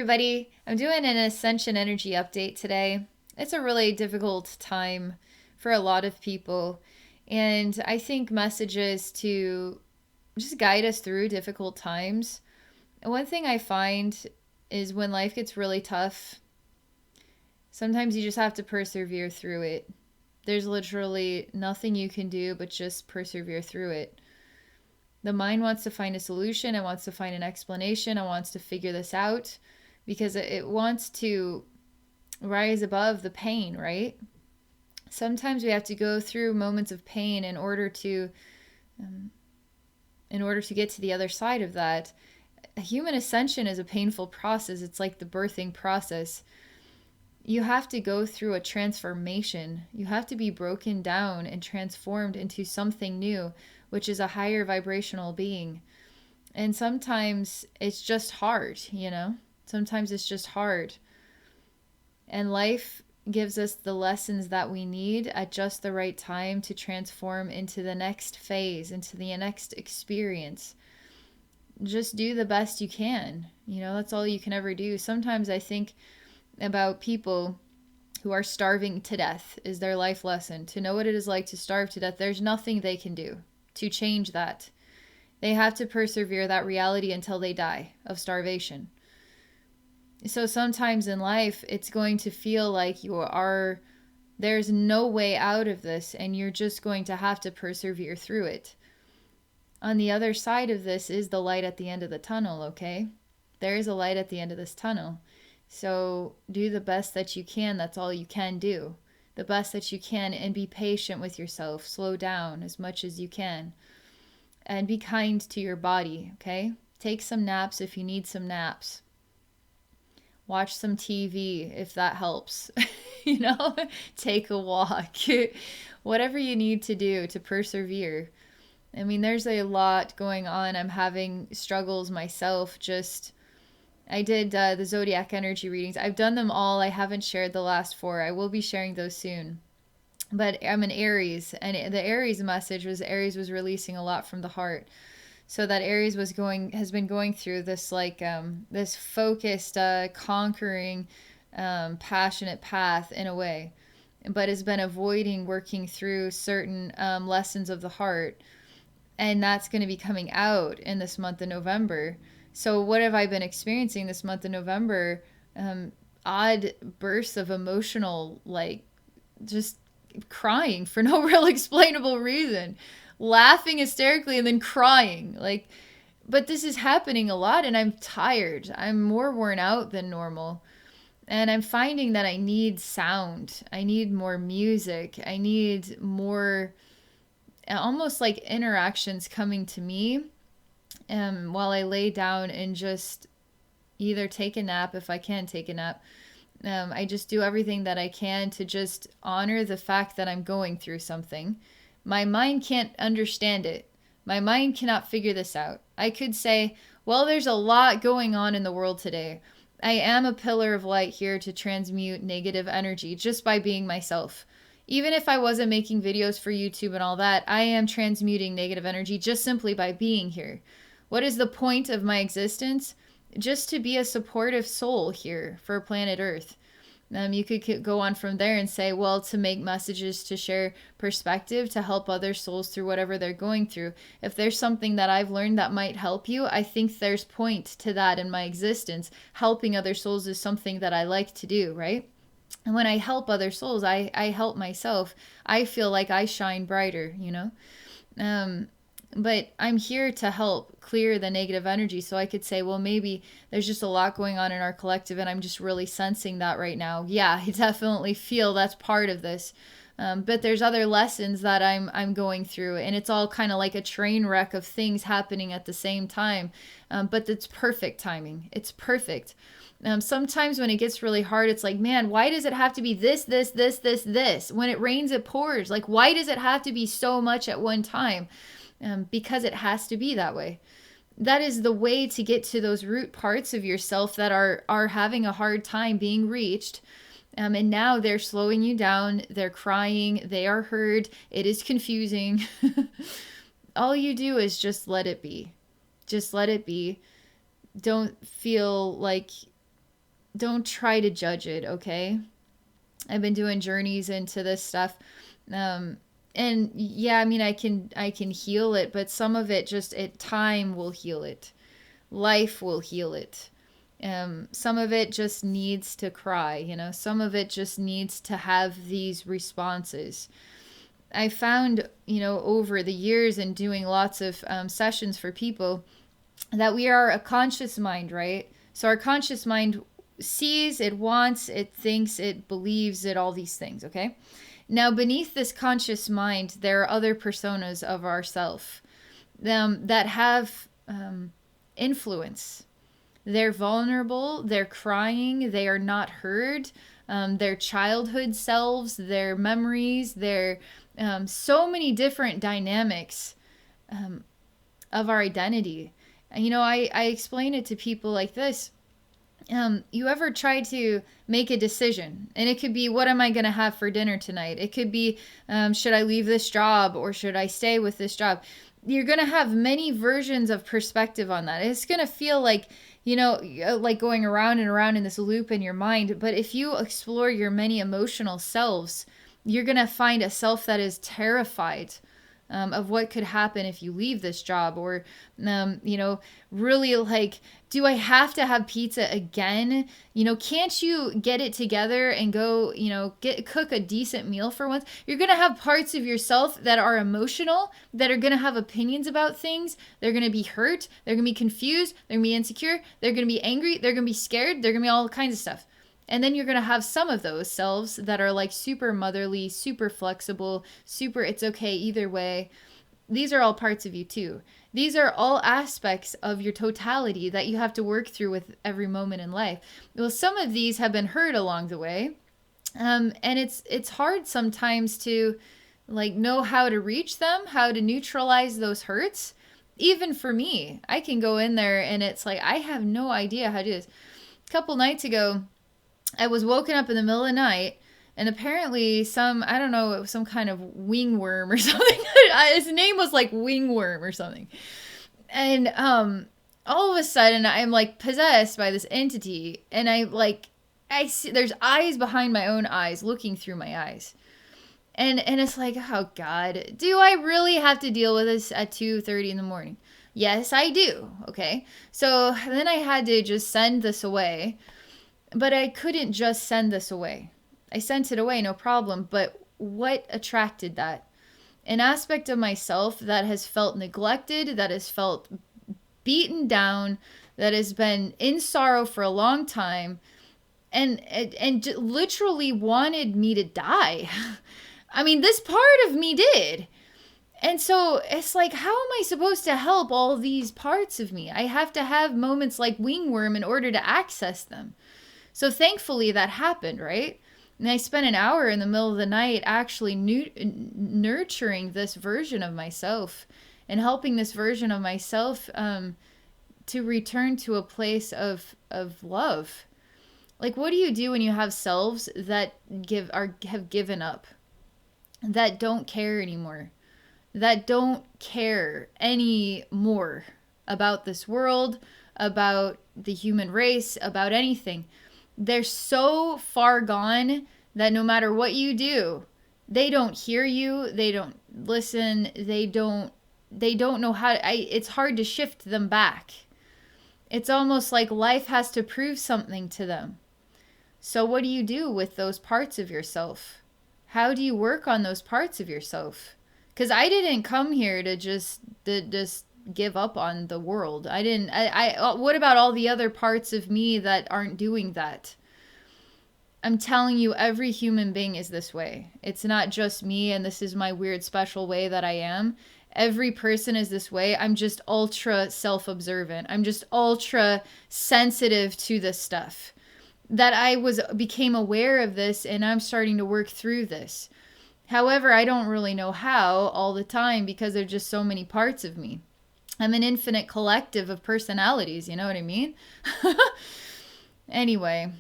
everybody. I'm doing an Ascension energy update today. It's a really difficult time for a lot of people, and I think messages to just guide us through difficult times. And one thing I find is when life gets really tough, sometimes you just have to persevere through it. There's literally nothing you can do but just persevere through it. The mind wants to find a solution, it wants to find an explanation, it wants to figure this out because it wants to rise above the pain, right? Sometimes we have to go through moments of pain um, in order to get to the other side of that. A human ascension is a painful process. It's like the birthing process. You have to go through a transformation. You have to be broken down and transformed into something new, which is a higher vibrational being. And sometimes it's just hard, you know? Sometimes it's just hard. And life gives us the lessons that we need at just the right time to transform into the next phase, into the next experience. Just do the best you can. You know, that's all you can ever do. Sometimes I think about people who are starving to death is their life lesson. To know what it is like to starve to death, there's nothing they can do to change that. They have to persevere that reality until they die of starvation. So sometimes in life, it's going to feel like there's no way out of this, and you're just going to have to persevere through it. On the other side of this is the light at the end of the tunnel, okay? There is a light at the end of this tunnel. So do the best that you can. That's all you can do. The best that you can, and be patient with yourself. Slow down as much as you can. And be kind to your body, okay? Take some naps if you need some naps. Watch some TV if that helps. You know, take a walk. Whatever you need to do to persevere. I mean, there's a lot going on. I'm having struggles myself. I did the zodiac energy readings. I've done them all. I haven't shared the last 4. I will be sharing those soon. But I'm an Aries, and the Aries message was Aries was releasing a lot from the heart. So that Aries has been going through this this focused, conquering, passionate path in a way, but has been avoiding working through certain lessons of the heart, and that's going to be coming out in this month of November. So what have I been experiencing this month of November? Odd bursts of emotional, just crying for no real explainable reason, laughing hysterically and then crying. But this is happening a lot, and I'm tired. I'm more worn out than normal. And I'm finding that I need sound. I need more music. I need more, almost like interactions coming to me while I lay down and just either take a nap if I can take a nap. I just do everything that I can to just honor the fact that I'm going through something. My mind can't understand it. My mind cannot figure this out. I could say, well, there's a lot going on in the world today. I am a pillar of light here to transmute negative energy just by being myself. Even if I wasn't making videos for YouTube and all that, I am transmuting negative energy just simply by being here. What is the point of my existence? Just to be a supportive soul here for planet Earth. You could go on from there and say, well, to make messages, to share perspective, to help other souls through whatever they're going through. If there's something that I've learned that might help you, I think there's point to that in my existence. Helping other souls is something that I like to do, right? And when I help other souls, I help myself. I feel like I shine brighter, you know? But I'm here to help clear the negative energy. So I could say, well, maybe there's just a lot going on in our collective, and I'm just really sensing that right now. Yeah, I definitely feel that's part of this. But there's other lessons that I'm going through, and it's all kind of like a train wreck of things happening at the same time. But it's perfect timing. It's perfect. Sometimes when it gets really hard, it's like, man, why does it have to be this, this, this, this, this? When it rains, it pours. Like, why does it have to be so much at one time? Because it has to be that way. That is the way to get to those root parts of yourself that are having a hard time being reached. And now they're slowing you down. They're crying. They are heard. It is confusing. All you do is just let it be. Just let it be. Don't feel like don't try to judge it, okay? I've been doing journeys into this stuff. Um, and yeah, I mean, I can heal it, but some of it just time will heal it. Life will heal it. Some of it just needs to cry, some of it just needs to have these responses. I found, over the years and doing lots of sessions for people, that we are a conscious mind, right? So our conscious mind sees, it wants, it thinks, it believes, it all these things, okay? Now, beneath this conscious mind, there are other personas of ourself that have influence. They're vulnerable, they're crying, they are not heard. Their childhood selves, their memories, their so many different dynamics of our identity. And, I explain it to people like this. You ever try to make a decision? And it could be, what am I going to have for dinner tonight? It could be, should I leave this job or should I stay with this job? You're going to have many versions of perspective on that. It's going to feel like, like going around and around in this loop in your mind. But if you explore your many emotional selves, you're going to find a self that is terrified of what could happen if you leave this job, or, really like, do I have to have pizza again? Can't you get it together and go, cook a decent meal for once? You're going to have parts of yourself that are emotional, that are going to have opinions about things. They're going to be hurt. They're going to be confused. They're going to be insecure. They're going to be angry. They're going to be scared. They're going to be all kinds of stuff. And then you're going to have some of those selves that are like super motherly, super flexible, super it's okay either way. These are all parts of you too. These are all aspects of your totality that you have to work through with every moment in life. Well, some of these have been hurt along the way. And it's hard sometimes to like know how to reach them, how to neutralize those hurts. Even for me, I can go in there and it's like, I have no idea how to do this. A couple nights ago, I was woken up in the middle of the night, and apparently I don't know, it was some kind of wingworm or something. His name was like Wingworm or something. And all of a sudden, I'm like possessed by this entity, and I see there's eyes behind my own eyes looking through my eyes. And it's like, oh God, do I really have to deal with this at 2:30 in the morning? Yes, I do. Okay. So then I had to just send this away. But I couldn't just send this away. I sent it away, no problem. But what attracted that? An aspect of myself that has felt neglected, that has felt beaten down, that has been in sorrow for a long time, and literally wanted me to die. I mean, this part of me did. And so it's like, how am I supposed to help all these parts of me? I have to have moments like Wingworm in order to access them. So thankfully that happened, right? And I spent an hour in the middle of the night actually nurturing this version of myself and helping this version of myself to return to a place of love. Like, what do you do when you have selves that have given up, that don't care anymore, that don't care anymore about this world, about the human race, about anything? They're so far gone that no matter what you do, they don't hear you, they don't listen, they don't know how it's hard to shift them back. It's almost like life has to prove something to them. So what do you do with those parts of yourself? How do you work on those parts of yourself? Because I didn't come here to just give up on the world. What about all the other parts of me that aren't doing that? I'm telling you, every human being is this way. It's not just me, and this is my weird special way that I am. Every person is this way. I'm just ultra self-observant. I'm just ultra sensitive to this stuff. That I became aware of this, and I'm starting to work through this. However, I don't really know how all the time because there's just so many parts of me. I'm an infinite collective of personalities, you know what I mean? Anyway,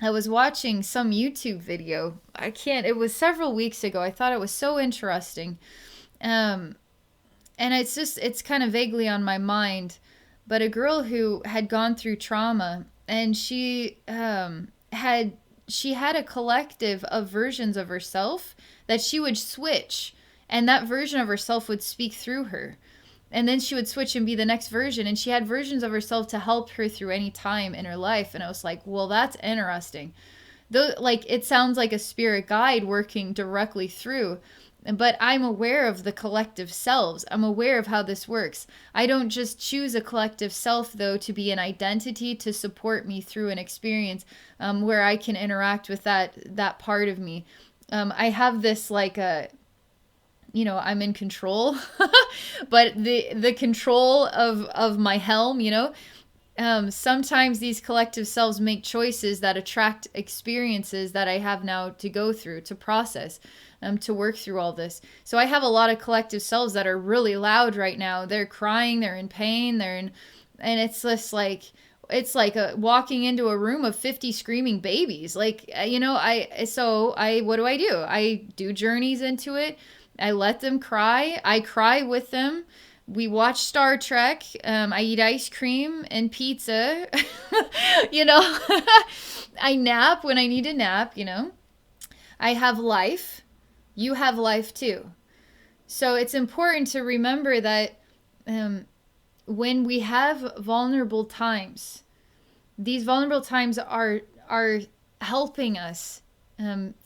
I was watching some YouTube video. It was several weeks ago. I thought it was so interesting. And it's kind of vaguely on my mind. But a girl who had gone through trauma and she had a collective of versions of herself that she would switch, and that version of herself would speak through her, and then she would switch and be the next version, and she had versions of herself to help her through any time in her life. And I was like, well, that's interesting. Though, like, it sounds like a spirit guide working directly through, but I'm aware of the collective selves. I'm aware of how this works. I don't just choose a collective self, though, to be an identity to support me through an experience, where I can interact with that part of me. I have this, like, a I'm in control, but the control of my helm, sometimes these collective selves make choices that attract experiences that I have now to go through, to process, to work through all this. So I have a lot of collective selves that are really loud right now. They're crying, they're in pain, and it's just like, it's like walking into a room of 50 screaming babies. Like, what do? I do journeys into it. I let them cry. I cry with them. We watch Star Trek. I eat ice cream and pizza. I nap when I need to nap. I have life. You have life too. So it's important to remember that when we have vulnerable times, these vulnerable times are helping us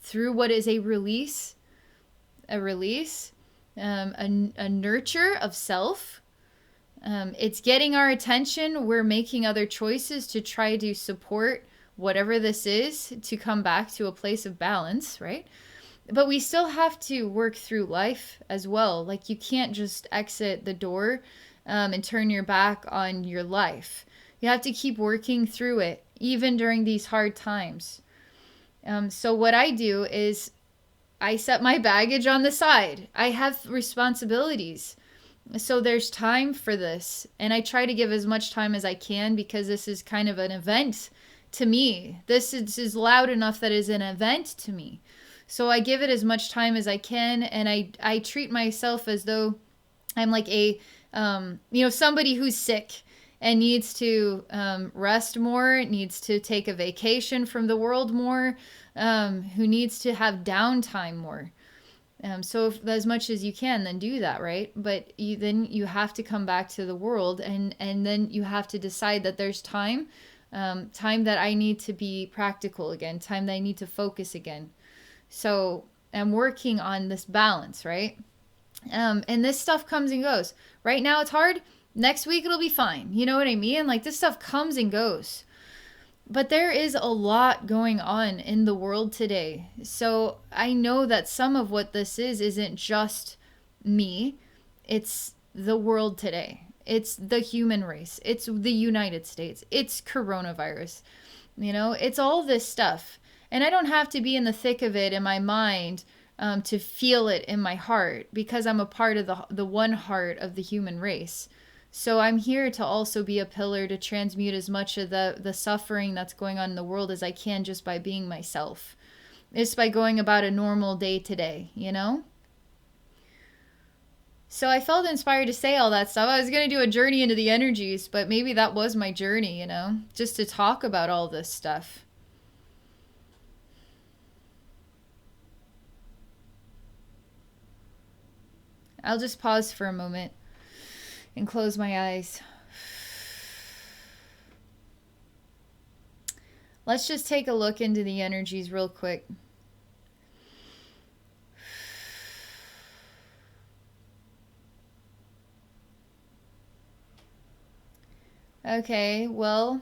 through what is a release, a nurture of self. It's getting our attention. We're making other choices to try to support whatever this is to come back to a place of balance, right? But we still have to work through life as well. Like, you can't just exit the door and turn your back on your life. You have to keep working through it, even during these hard times. So what I do is I set my baggage on the side. I have responsibilities. So there's time for this. And I try to give as much time as I can, because this is kind of an event to me. This is loud enough that it is an event to me. So I give it as much time as I can, and I treat myself as though I'm like somebody who's sick and needs to rest more, needs to take a vacation from the world more, who needs to have downtime more. So if, as much as you can, then do that, right? But then you have to come back to the world, and then you have to decide that there's time that I need to be practical again, time that I need to focus again. So I'm working on this balance, right? And this stuff comes and goes. Right now it's hard. Next week it'll be fine. You know what I mean? Like, this stuff comes and goes. But there is a lot going on in the world today. So I know that some of what this isn't just me. It's the world today. It's the human race. It's the United States. It's coronavirus. It's all this stuff. And I don't have to be in the thick of it in my mind to feel it in my heart, because I'm a part of the one heart of the human race. So I'm here to also be a pillar to transmute as much of the suffering that's going on in the world as I can, just by being myself. Just by going about a normal day today, So I felt inspired to say all that stuff. I was going to do a journey into the energies, but maybe that was my journey, just to talk about all this stuff. I'll just pause for a moment and close my eyes. Let's just take a look into the energies real quick. Okay, well,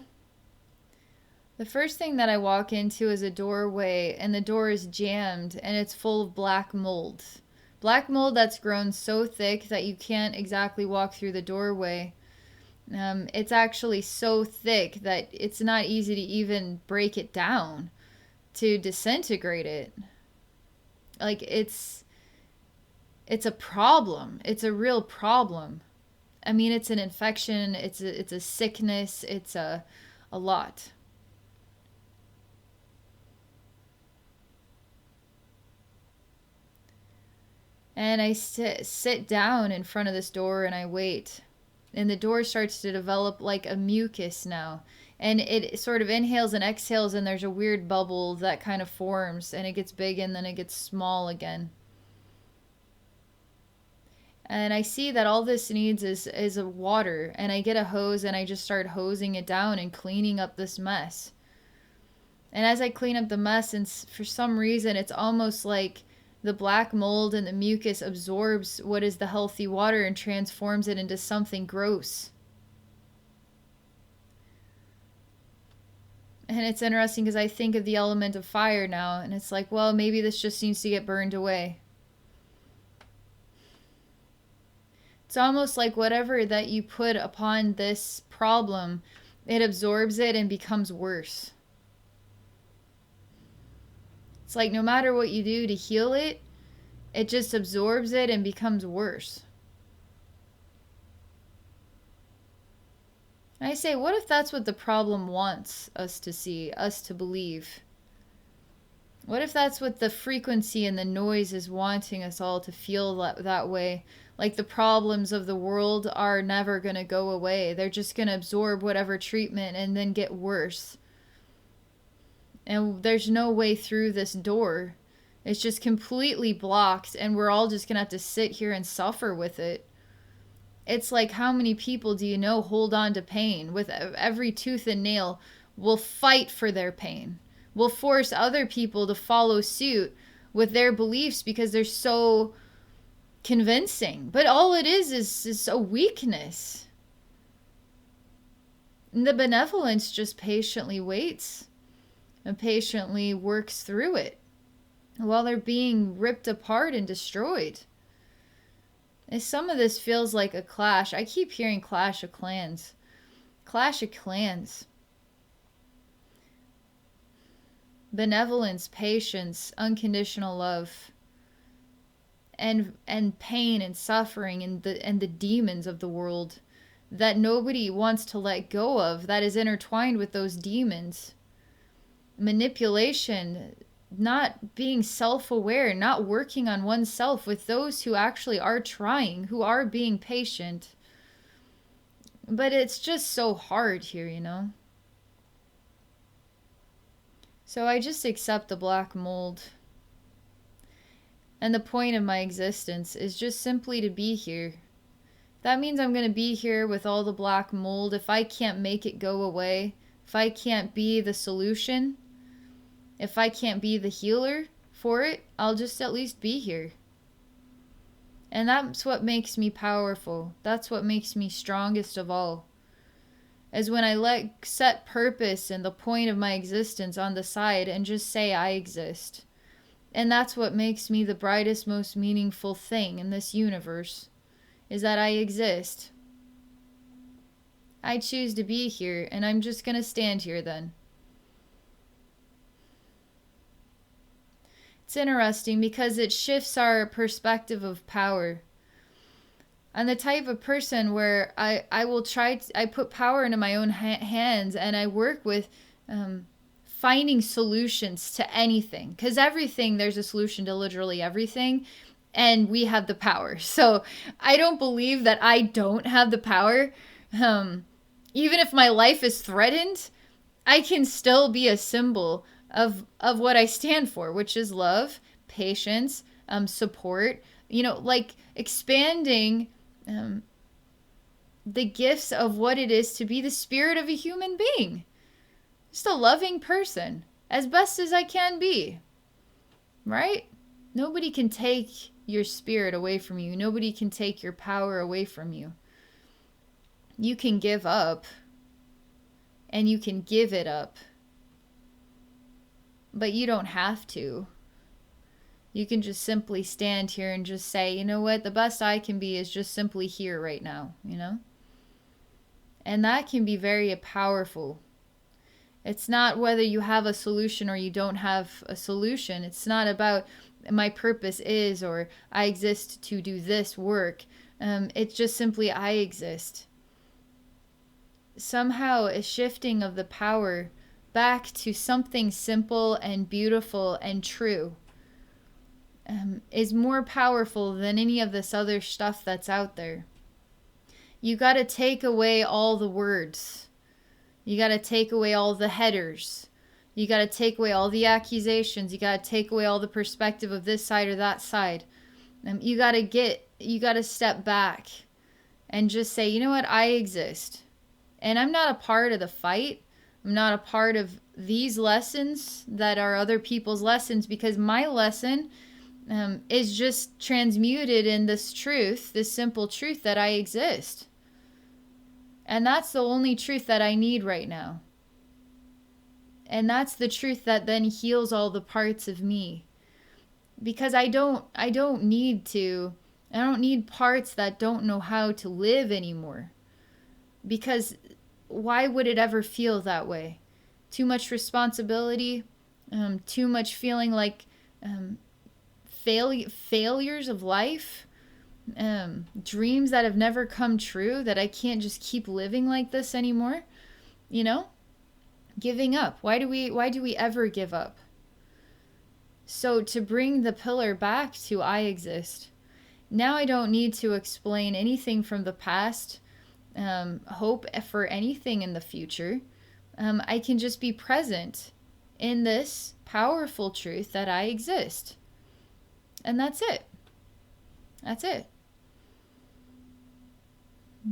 the first thing that I walk into is a doorway, and the door is jammed, and it's full of black mold. Black mold that's grown so thick that you can't exactly walk through the doorway. It's actually so thick that it's not easy to even break it down, to disintegrate it. Like, it's a problem. It's a real problem. I mean, it's an infection. It's a sickness. It's a lot. And I sit down in front of this door and I wait. And the door starts to develop like a mucus now. And it sort of inhales and exhales, and there's a weird bubble that kind of forms, and it gets big and then it gets small again. And I see that all this needs is a water, and I get a hose and I just start hosing it down and cleaning up this mess. And as I clean up the mess, and for some reason it's almost like the black mold and the mucus absorbs what is the healthy water and transforms it into something gross. And it's interesting because I think of the element of fire now, and it's like, well, maybe this just needs to get burned away. It's almost like whatever that you put upon this problem, it absorbs it and becomes worse. It's like no matter what you do to heal it, it just absorbs it and becomes worse. And I say, what if that's what the problem wants us to see, us to believe? What if that's what the frequency and the noise is wanting us all to feel that way? Like the problems of the world are never going to go away. They're just going to absorb whatever treatment and then get worse. And there's no way through this door. It's just completely blocked, and we're all just going to have to sit here and suffer with it. It's like, how many people do you know hold on to pain with every tooth and nail, will fight for their pain, will force other people to follow suit with their beliefs because they're so convincing. But all it is a weakness. And the benevolence just patiently waits and patiently works through it while they're being ripped apart and destroyed. And some of this feels like a clash. I keep hearing Clash of Clans. Clash of Clans. Benevolence, patience, unconditional love, and pain and suffering and the demons of the world that nobody wants to let go of, that is intertwined with those demons. Manipulation, not being self-aware, not working on oneself with those who actually are trying, who are being patient. But it's just so hard here, you know? So I just accept the black mold. And the point of my existence is just simply to be here. That means I'm going to be here with all the black mold. If I can't make it go away, if I can't be the solution, if I can't be the healer for it, I'll just at least be here. And that's what makes me powerful. That's what makes me strongest of all. Is when I set purpose and the point of my existence on the side and just say I exist. And that's what makes me the brightest, most meaningful thing in this universe, is that I exist. I choose to be here, and I'm just going to stand here then. It's interesting because it shifts our perspective of power. I'm the type of person where I will I put power into my own hands, and I work with finding solutions to anything. Because everything, there's a solution to literally everything, and we have the power. So I don't believe that I don't have the power. Even if my life is threatened, I can still be a symbol of what I stand for, which is love, patience, support, you know, like expanding the gifts of what it is to be the spirit of a human being. Just a loving person, as best as I can be. Right? Nobody can take your spirit away from you. Nobody can take your power away from you. You can give up, and you can give it up. But you don't have to. You can just simply stand here and just say, you know what, the best I can be is just simply here right now, you know? And that can be very powerful. It's not whether you have a solution or you don't have a solution. It's not about my purpose is or I exist to do this work. It's just simply I exist. Somehow a shifting of the power back to something simple and beautiful and true is more powerful than any of this other stuff that's out there. You got to take away all the words. You got to take away all the headers. You got to take away all the accusations. You got to take away all the perspective of this side or that side. You got to step back and just say, you know what? I exist. And I'm not a part of the fight. I'm not a part of these lessons that are other people's lessons, because my lesson is just transmuted in this truth, this simple truth that I exist. And that's the only truth that I need right now. And that's the truth that then heals all the parts of me. Because I don't need parts that don't know how to live anymore. Because why would it ever feel that way? Too much responsibility, too much feeling like failures of life, dreams that have never come true, that I can't just keep living like this anymore. You know? Giving up. Why do we ever give up? So to bring the pillar back to I exist. Now I don't need to explain anything from the past, hope for anything in the future. I can just be present in this powerful truth that I exist. And that's it. That's it.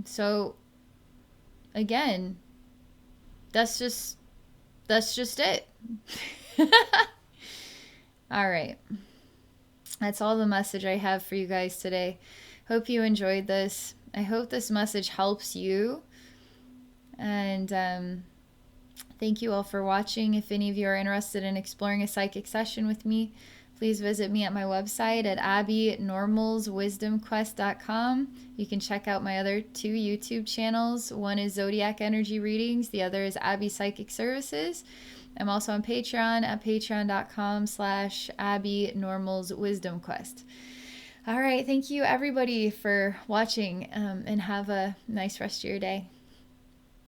So again, that's just it. All right. That's all the message I have for you guys today. Hope you enjoyed this. I hope this message helps you. And thank you all for watching. If any of you are interested in exploring a psychic session with me, please visit me at my website at abbeynormalswisdomquest.com. You can check out my other 2 YouTube channels. One is Zodiac Energy Readings. The other is Abbey Psychic Services. I'm also on Patreon at patreon.com/abbeynormalswisdomquest. All right. Thank you, everybody, for watching, and have a nice rest of your day.